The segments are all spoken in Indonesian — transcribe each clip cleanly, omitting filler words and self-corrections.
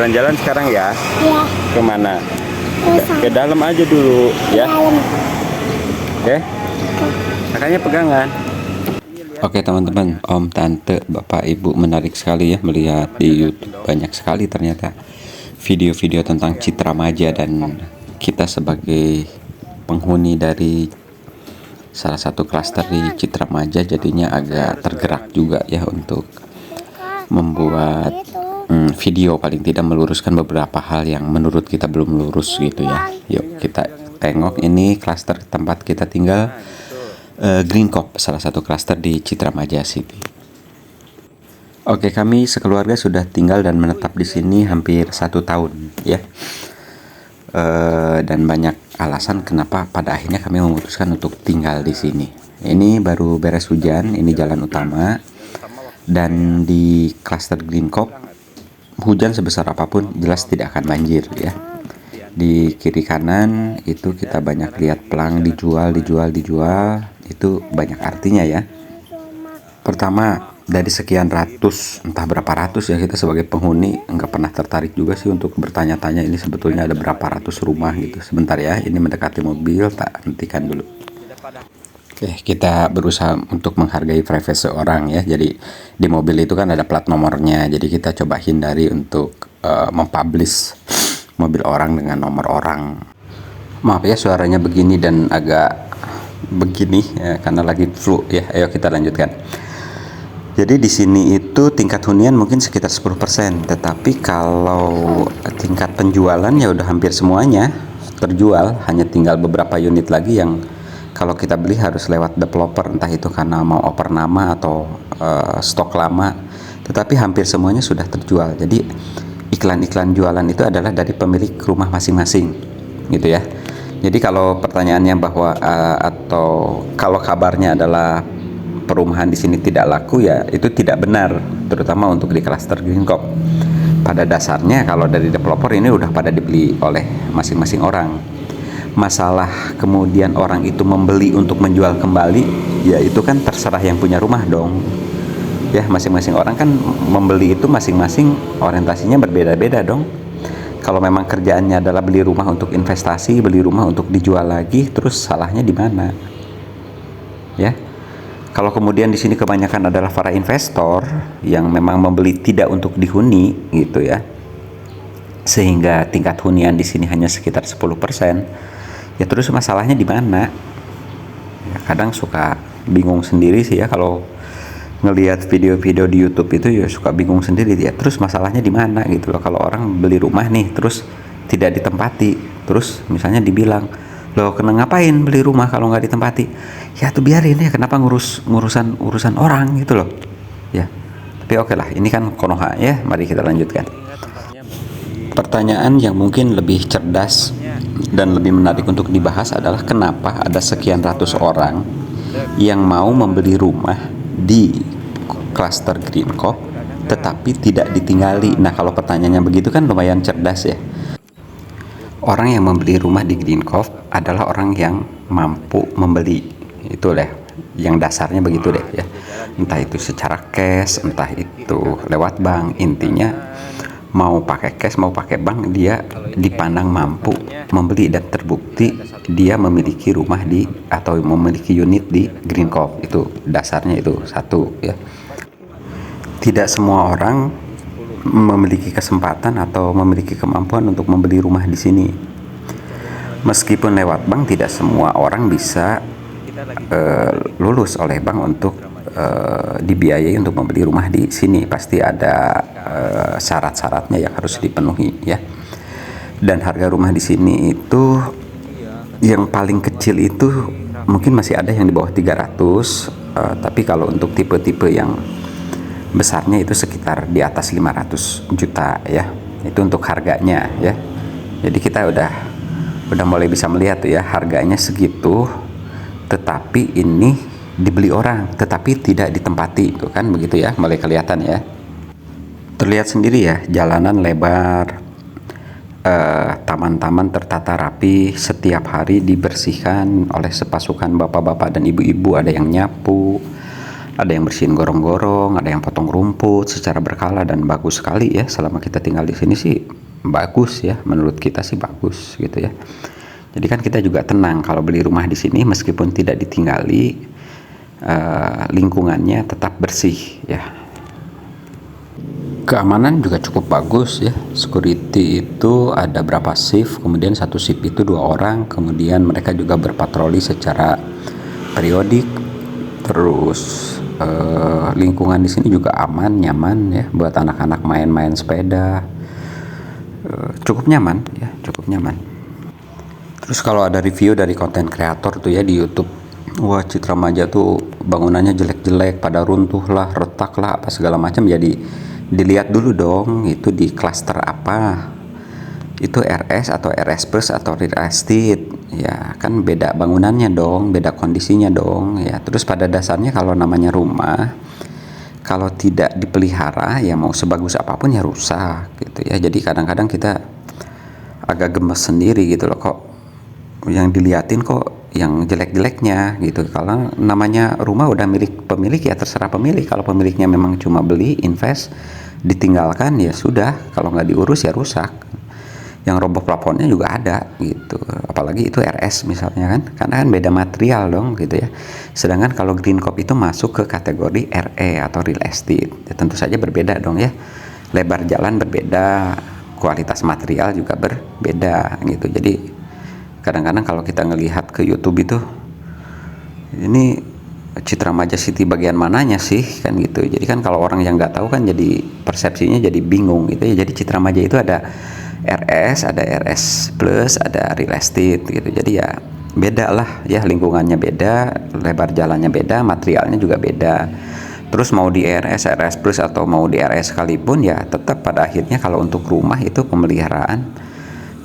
Jalan-jalan sekarang ya. Ya, Kemana? ke Ke dalam aja dulu ya. dalam. Oke. Makanya pegangan. Oke teman-teman, om, tante, bapak, ibu, menarik sekali ya melihat di YouTube. Banyak sekali ternyata video-video tentang Citra Maja, dan kita sebagai penghuni dari salah satu klaster di Citra Maja jadinya agak tergerak juga ya untuk membuat video, paling tidak meluruskan beberapa hal yang menurut kita belum lurus gitu ya. Yuk kita tengok, ini klaster tempat kita tinggal, Green Cove, salah satu klaster di Citra Maja City. Oke, kami sekeluarga sudah tinggal dan menetap di sini hampir 1 tahun ya. Dan banyak alasan kenapa pada akhirnya kami memutuskan untuk tinggal di sini. Ini baru beres hujan, ini jalan utama, dan di klaster Green Cove hujan sebesar apapun jelas tidak akan banjir ya. Di kiri kanan itu kita banyak lihat pelang dijual, itu banyak artinya ya. Pertama, dari sekian ratus, entah berapa ratus ya, kita sebagai penghuni nggak pernah tertarik juga sih untuk bertanya-tanya ini sebetulnya ada berapa ratus rumah gitu. Sebentar ya, ini mendekati mobil, tak hentikan dulu. Oke, kita berusaha untuk menghargai privasi orang ya. Jadi di mobil itu kan ada plat nomornya, jadi kita coba hindari untuk mempublish mobil orang dengan nomor orang. Maaf ya suaranya begini dan agak begini ya, karena lagi flu ya. Ayo kita lanjutkan. Jadi di sini itu tingkat hunian mungkin sekitar 10%, tetapi kalau tingkat penjualan ya udah hampir semuanya terjual, hanya tinggal beberapa unit lagi yang kalau kita beli harus lewat developer, entah itu karena mau oper nama atau stok lama, tetapi hampir semuanya sudah terjual. Jadi iklan-iklan jualan itu adalah dari pemilik rumah masing-masing gitu ya. Jadi kalau pertanyaannya bahwa atau kalau kabarnya adalah perumahan di sini tidak laku, ya itu tidak benar, terutama untuk di klaster Green Cove. Pada dasarnya kalau dari developer ini udah pada dibeli oleh masing-masing orang. Masalah kemudian orang itu membeli untuk menjual kembali, ya itu kan terserah yang punya rumah dong. Ya masing-masing orang kan membeli itu masing-masing orientasinya berbeda-beda dong. Kalau memang kerjaannya adalah beli rumah untuk investasi, beli rumah untuk dijual lagi, terus salahnya di mana? Ya. Kalau kemudian di sini kebanyakan adalah para investor yang memang membeli tidak untuk dihuni gitu ya, sehingga tingkat hunian di sini hanya sekitar 10%, ya terus masalahnya di mana? Ya, kadang suka bingung sendiri sih ya kalau ngelihat video-video di YouTube itu, ya suka bingung sendiri ya. Terus masalahnya di mana gitu loh, kalau orang beli rumah nih terus tidak ditempati, terus misalnya dibilang, loh kena ngapain beli rumah kalau nggak ditempati? Ya tuh biarin ya, kenapa urusan orang gitu loh ya. Tapi oke lah, ini kan Konoha ya, mari kita lanjutkan. Pertanyaan yang mungkin lebih cerdas dan lebih menarik untuk dibahas adalah kenapa ada sekian ratus orang yang mau membeli rumah di klaster Green Cove tetapi tidak ditinggali. Nah kalau pertanyaannya begitu kan lumayan cerdas ya. Orang yang membeli rumah di Green Cove adalah orang yang mampu membeli, itu deh yang dasarnya begitu deh ya. Entah itu secara cash, entah itu lewat bank, intinya mau pakai cash mau pakai bank, dia dipandang mampu membeli dan terbukti dia memiliki rumah di atau memiliki unit di Green Cove. Itu dasarnya, itu satu ya. Tidak semua orang memiliki kesempatan atau memiliki kemampuan untuk membeli rumah di sini. Meskipun lewat bank, tidak semua orang bisa lulus oleh bank untuk dibiayai untuk membeli rumah di sini. Pasti ada syarat-syaratnya yang harus dipenuhi ya. Dan harga rumah di sini itu yang paling kecil itu mungkin masih ada yang di bawah 300, tapi kalau untuk tipe-tipe yang besarnya itu sekitar di atas 500 juta ya. Itu untuk harganya ya. Jadi kita udah mulai bisa melihat tuh ya, harganya segitu tetapi ini dibeli orang tetapi tidak ditempati, itu kan begitu ya, mulai kelihatan ya. Terlihat sendiri ya, jalanan lebar, taman-taman tertata rapi, setiap hari dibersihkan oleh sepasukan bapak-bapak dan ibu-ibu, ada yang nyapu, Ada yang bersihin gorong-gorong, ada yang potong rumput secara berkala, dan bagus sekali ya. Selama kita tinggal di sini sih bagus ya, menurut kita sih bagus gitu ya. Jadi kan kita juga tenang kalau beli rumah di sini, meskipun tidak ditinggali, lingkungannya tetap bersih ya. Keamanan juga cukup bagus ya. Security itu ada berapa shift, kemudian satu shift itu 2 orang, kemudian mereka juga berpatroli secara periodik. Terus lingkungan di sini juga aman, nyaman ya buat anak-anak main-main sepeda. Cukup nyaman ya, cukup nyaman. Terus kalau ada review dari konten kreator tuh ya di YouTube, wah Citra Maja tuh bangunannya jelek-jelek, pada runtuh lah, retak lah, apa segala macam. Jadi dilihat dulu dong itu di klaster apa, itu RS atau RS Plus atau real estate ya, kan beda bangunannya dong, beda kondisinya dong ya. Terus pada dasarnya kalau namanya rumah, kalau tidak dipelihara ya mau sebagus apapun ya rusak gitu ya. Jadi kadang-kadang kita agak gemes sendiri gitu loh, kok yang diliatin kok yang jelek-jeleknya gitu. Kalau namanya rumah udah milik pemilik ya terserah pemilik. Kalau pemiliknya memang cuma beli, invest, ditinggalkan ya sudah, kalau nggak diurus ya rusak. Yang roboh plafonnya juga ada gitu, apalagi itu RS misalnya kan, karena kan beda material dong gitu ya. Sedangkan kalau Green Cop itu masuk ke kategori RE atau real estate ya, tentu saja berbeda dong ya, lebar jalan berbeda, kualitas material juga berbeda gitu. Jadi kadang-kadang kalau kita ngelihat ke YouTube itu, ini Citra Maja City bagian mananya sih kan gitu. Jadi kan kalau orang yang nggak tahu kan jadi persepsinya jadi bingung gitu ya. Jadi Citra Maja itu ada RS, ada RS Plus, ada real estate gitu. Jadi ya beda lah ya, lingkungannya beda, lebar jalannya beda, materialnya juga beda. Terus mau di RS, RS Plus atau mau di RS sekalipun ya tetap pada akhirnya kalau untuk rumah itu pemeliharaan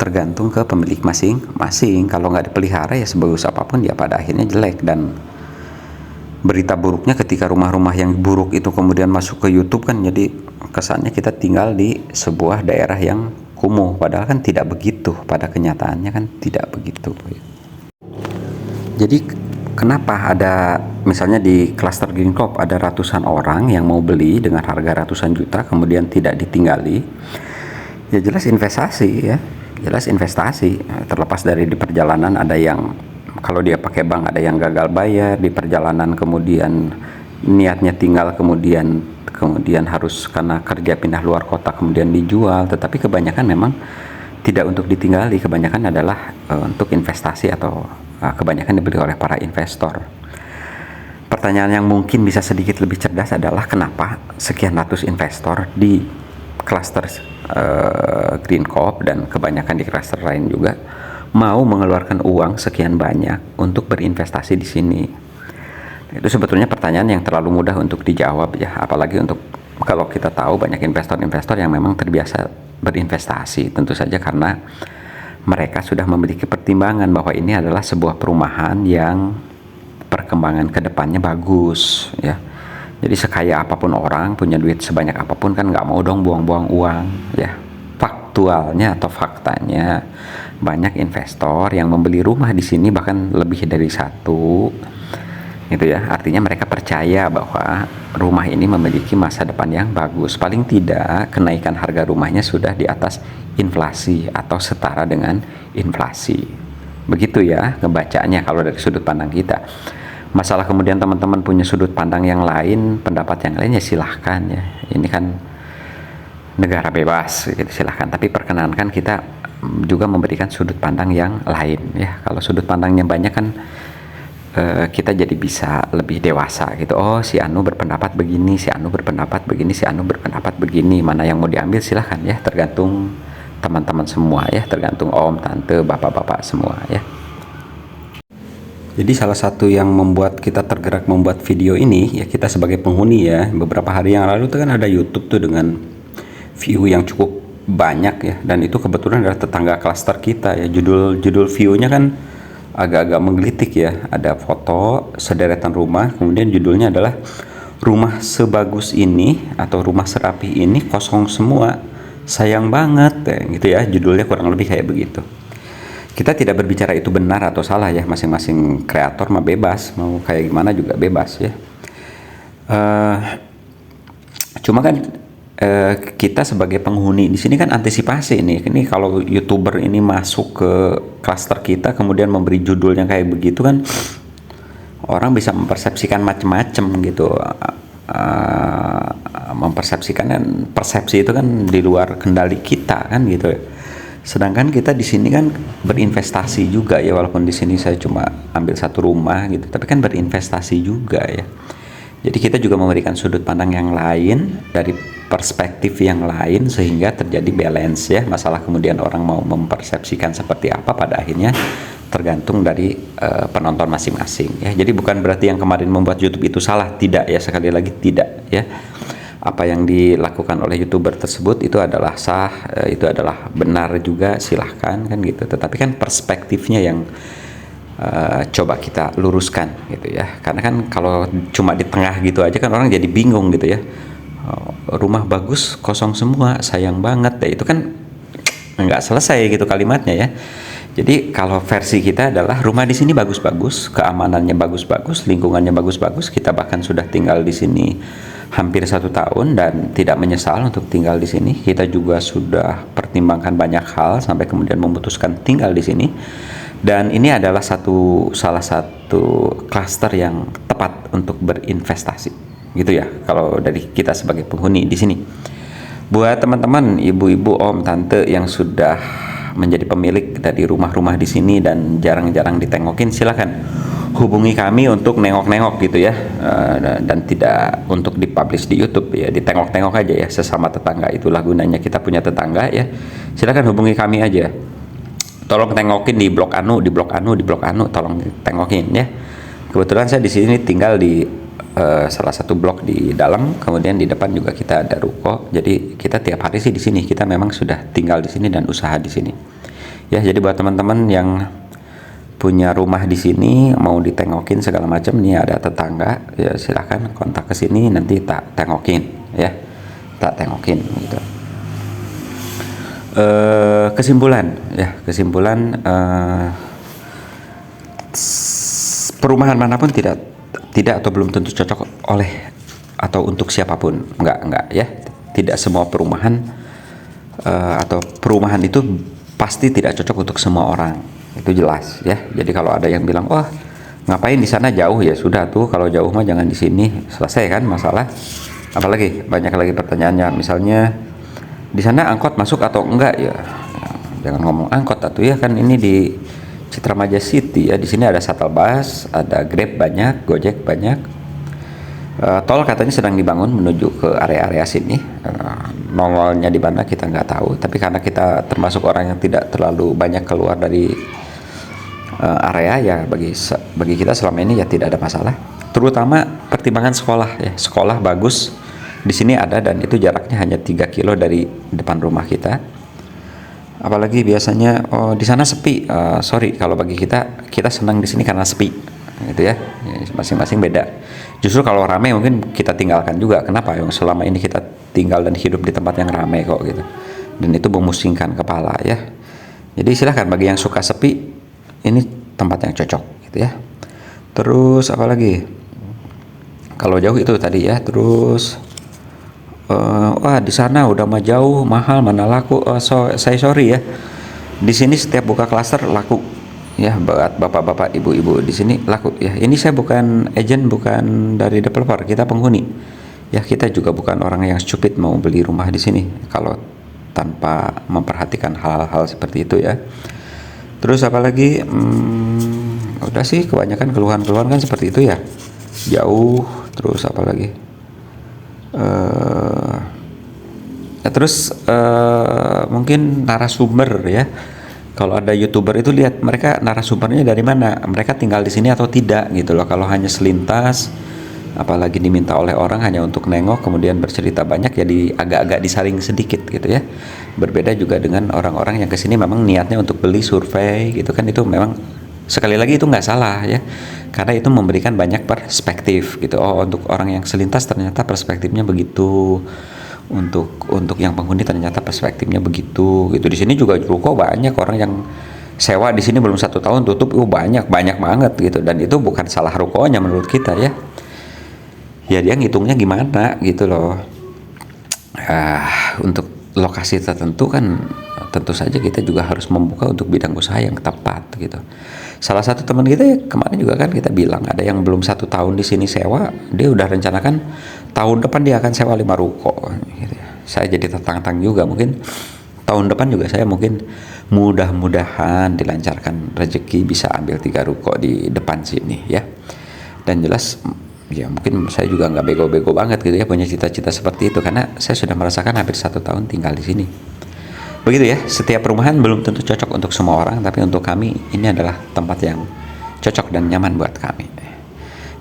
tergantung ke pemilik masing-masing. Kalau nggak dipelihara ya sebagus apapun ya pada akhirnya jelek. Dan berita buruknya ketika rumah-rumah yang buruk itu kemudian masuk ke YouTube kan, jadi kesannya kita tinggal di sebuah daerah yang kumuh, padahal kan tidak begitu, pada kenyataannya kan tidak begitu. Jadi kenapa ada misalnya di klaster Green Cop ada ratusan orang yang mau beli dengan harga ratusan juta kemudian tidak ditinggali? Ya jelas investasi ya, jelas investasi. Terlepas dari di perjalanan ada yang kalau dia pakai bank ada yang gagal bayar di perjalanan, kemudian niatnya tinggal, kemudian harus karena kerja pindah luar kota kemudian dijual. Tetapi kebanyakan memang tidak untuk ditinggali, kebanyakan adalah untuk investasi atau kebanyakan dibeli oleh para investor. Pertanyaan yang mungkin bisa sedikit lebih cerdas adalah kenapa sekian ratus investor di klaster Green Cop dan kebanyakan di klaster lain juga mau mengeluarkan uang sekian banyak untuk berinvestasi di sini. Itu sebetulnya pertanyaan yang terlalu mudah untuk dijawab ya, apalagi untuk kalau kita tahu banyak investor-investor yang memang terbiasa berinvestasi, tentu saja karena mereka sudah memiliki pertimbangan bahwa ini adalah sebuah perumahan yang perkembangan kedepannya bagus ya. Jadi sekaya apapun orang, punya duit sebanyak apapun kan nggak mau dong buang-buang uang ya. Faktualnya atau faktanya banyak investor yang membeli rumah di sini bahkan lebih dari satu gitu ya. Artinya mereka percaya bahwa rumah ini memiliki masa depan yang bagus. Paling tidak kenaikan harga rumahnya sudah di atas inflasi atau setara dengan inflasi. Begitu ya ngebacanya kalau dari sudut pandang kita. Masalah kemudian teman-teman punya sudut pandang yang lain, pendapat yang lain ya silahkan ya. Ini kan negara bebas gitu, silahkan. Tapi perkenankan kita juga memberikan sudut pandang yang lain ya. Kalau sudut pandangnya banyak kan kita jadi bisa lebih dewasa gitu. Oh si Anu berpendapat begini, si Anu berpendapat begini, si Anu berpendapat begini. Mana yang mau diambil silahkan ya, tergantung teman-teman semua ya, tergantung om, tante, bapak-bapak semua ya. Jadi salah satu yang membuat kita tergerak membuat video ini ya, kita sebagai penghuni ya, beberapa hari yang lalu tuh kan ada YouTube tuh dengan view yang cukup banyak ya, dan itu kebetulan adalah tetangga klaster kita ya. Judul view-nya kan agak-agak menggelitik ya, ada foto sederetan rumah, kemudian judulnya adalah rumah sebagus ini atau rumah serapi ini kosong semua, sayang banget ya, gitu ya, judulnya kurang lebih kayak begitu. Kita tidak berbicara itu benar atau salah ya, masing-masing kreator mah bebas, mau kayak gimana juga bebas ya. Eh, Cuma kan kita sebagai penghuni di sini kan antisipasi nih. Ini kalau YouTuber ini masuk ke klaster kita kemudian memberi judulnya kayak begitu kan, orang bisa mempersepsikan macam-macam gitu. Mempersepsikan, dan persepsi itu kan di luar kendali kita kan gitu ya. Sedangkan kita di sini kan berinvestasi juga ya, walaupun di sini saya cuma ambil satu rumah gitu, tapi kan berinvestasi juga ya. Jadi kita juga memberikan sudut pandang yang lain dari perspektif yang lain sehingga terjadi balance ya. Masalah kemudian orang mau mempersepsikan seperti apa pada akhirnya tergantung dari penonton masing-masing ya. Jadi bukan berarti yang kemarin membuat YouTube itu salah, tidak ya, sekali lagi tidak ya. Apa yang dilakukan oleh YouTuber tersebut itu adalah sah, itu adalah benar juga, silahkan kan gitu. Tetapi kan perspektifnya yang coba kita luruskan gitu ya. Karena kan kalau cuma di tengah gitu aja kan orang jadi bingung gitu ya. Rumah bagus kosong semua, sayang banget ya, itu kan nggak selesai gitu kalimatnya ya. Jadi kalau versi kita adalah rumah di sini bagus-bagus, keamanannya bagus-bagus, lingkungannya bagus-bagus, kita bahkan sudah tinggal di sini hampir 1 tahun dan tidak menyesal untuk tinggal di sini. Kita juga sudah pertimbangkan banyak hal sampai kemudian memutuskan tinggal di sini. Dan ini adalah salah satu klaster yang tepat untuk berinvestasi, gitu ya. Kalau dari kita sebagai penghuni di sini, buat teman-teman, ibu-ibu, om, tante yang sudah menjadi pemilik dari rumah-rumah di sini dan jarang-jarang ditengokin, silakan hubungi kami untuk nengok-nengok gitu ya, dan tidak untuk dipublish di YouTube ya, ditengok-tengok aja ya, sesama tetangga, itulah gunanya kita punya tetangga ya. Silakan hubungi kami aja, tolong tengokin di blok anu, di blok anu, di blok anu, tolong tengokin ya. Kebetulan saya di sini tinggal di salah satu blok di dalam, kemudian di depan juga kita ada ruko. Jadi kita tiap hari sih di sini, kita memang sudah tinggal di sini dan usaha di sini. Ya, jadi buat teman-teman yang punya rumah di sini mau ditengokin segala macam, nih ada tetangga ya, silahkan kontak ke sini, nanti tak tengokin ya, tak tengokin gitu. Kesimpulan perumahan manapun tidak atau belum tentu cocok oleh atau untuk siapapun, enggak ya. Tidak semua perumahan atau perumahan itu pasti tidak cocok untuk semua orang, itu jelas ya. Jadi kalau ada yang bilang, wah ngapain di sana jauh, ya sudah tuh, kalau jauh mah jangan di sini, selesai kan masalah. Apalagi banyak lagi pertanyaannya, misalnya di sana angkot masuk atau enggak ya, jangan ngomong angkot atuh ya, kan ini di Citramaja City ya, di sini ada shuttle bus, ada Grab banyak, Gojek banyak. Tol katanya sedang dibangun menuju ke area-area sini. Nongolnya di mana kita nggak tahu, tapi karena kita termasuk orang yang tidak terlalu banyak keluar dari area ya, bagi kita selama ini ya tidak ada masalah. Terutama pertimbangan sekolah ya, sekolah bagus di sini ada, dan itu jaraknya hanya 3 kilo dari depan rumah kita. Apalagi biasanya di sana sepi, sorry, kalau bagi kita senang di sini karena sepi gitu ya, masing-masing beda. Justru kalau ramai mungkin kita tinggalkan juga. Kenapa? Yang selama ini kita tinggal dan hidup di tempat yang ramai kok gitu, dan itu memusingkan kepala ya. Jadi silahkan, bagi yang suka sepi, ini tempat yang cocok gitu ya. Terus apalagi, kalau jauh itu tadi ya. Terus wah di sana udah mah jauh, mahal, mana laku. Saya sorry ya, di sini setiap buka klaster laku ya, buat bapak-bapak, ibu-ibu di sini laku ya. Ini saya bukan agent, bukan dari developer, kita penghuni ya. Kita juga bukan orang yang stupid mau beli rumah di sini kalau tanpa memperhatikan hal-hal seperti itu ya. Terus apalagi, udah sih, kebanyakan keluhan-keluhan kan seperti itu ya, jauh. Terus apalagi, terus mungkin narasumber ya. Kalau ada YouTuber itu lihat mereka narasumbernya dari mana, mereka tinggal di sini atau tidak gitu loh. Kalau hanya selintas, apalagi diminta oleh orang hanya untuk nengok kemudian bercerita banyak, jadi agak-agak disaring sedikit gitu ya. Berbeda juga dengan orang-orang yang kesini memang niatnya untuk beli, survei gitu kan, itu memang sekali lagi itu nggak salah ya, karena itu memberikan banyak perspektif gitu. Untuk orang yang selintas ternyata perspektifnya begitu, untuk yang penghuni ternyata perspektifnya begitu gitu. Di sini juga ruko banyak, orang yang sewa di sini belum 1 tahun tutup, banyak banget gitu, dan itu bukan salah rukonya menurut kita ya. ya dia ngitungnya gimana gitu loh. Untuk lokasi tertentu kan tentu saja kita juga harus membuka untuk bidang usaha yang tepat gitu. Salah satu teman kita ya, kemarin juga kan kita bilang ada yang belum 1 tahun di sini sewa, dia udah rencanakan tahun depan dia akan sewa 5 ruko gitu ya. Saya jadi tertantang juga, mungkin tahun depan juga saya mungkin mudah-mudahan dilancarkan rezeki bisa ambil 3 ruko di depan sini ya. Dan jelas ya mungkin saya juga nggak bego-bego banget gitu ya punya cita-cita seperti itu, karena saya sudah merasakan hampir 1 tahun tinggal di sini. Begitu ya, setiap perumahan belum tentu cocok untuk semua orang, tapi untuk kami ini adalah tempat yang cocok dan nyaman buat kami.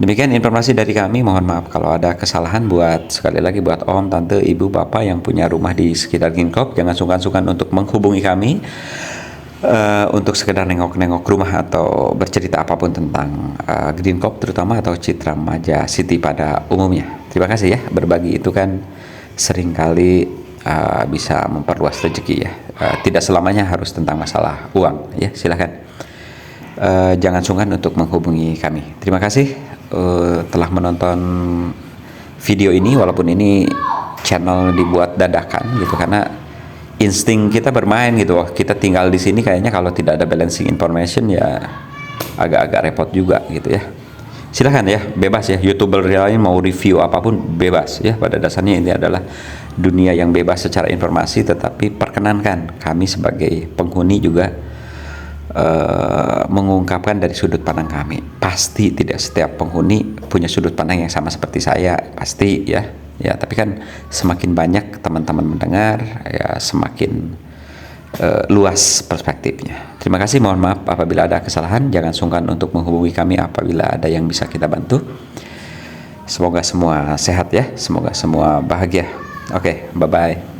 Demikian informasi dari kami, mohon maaf kalau ada kesalahan. Buat sekali lagi buat om, tante, ibu, bapak yang punya rumah di sekitar Ginkop, jangan sungkan-sungkan untuk menghubungi kami untuk sekedar nengok-nengok rumah atau bercerita apapun tentang Ginkop terutama, atau Citra Maja City pada umumnya. Terima kasih ya, berbagi itu kan seringkali bisa memperluas rezeki ya. Tidak selamanya harus tentang masalah uang ya, silahkan. Jangan sungkan untuk menghubungi kami. Terima kasih telah menonton video ini, walaupun ini channel dibuat dadakan gitu, karena insting kita bermain gitu. Kita tinggal di sini kayaknya kalau tidak ada balancing information ya agak-agak repot juga gitu ya. Silahkan ya, bebas ya, YouTuber lain mau review apapun bebas ya. Pada dasarnya ini adalah dunia yang bebas secara informasi, tetapi perkenankan kami sebagai penghuni juga mengungkapkan dari sudut pandang kami. Pasti tidak setiap penghuni punya sudut pandang yang sama seperti saya, pasti ya. Ya, tapi kan semakin banyak teman-teman mendengar, ya semakin luas perspektifnya. Terima kasih, mohon maaf apabila ada kesalahan. Jangan sungkan untuk menghubungi kami apabila ada yang bisa kita bantu. Semoga semua sehat ya, semoga semua bahagia. Oke, bye-bye.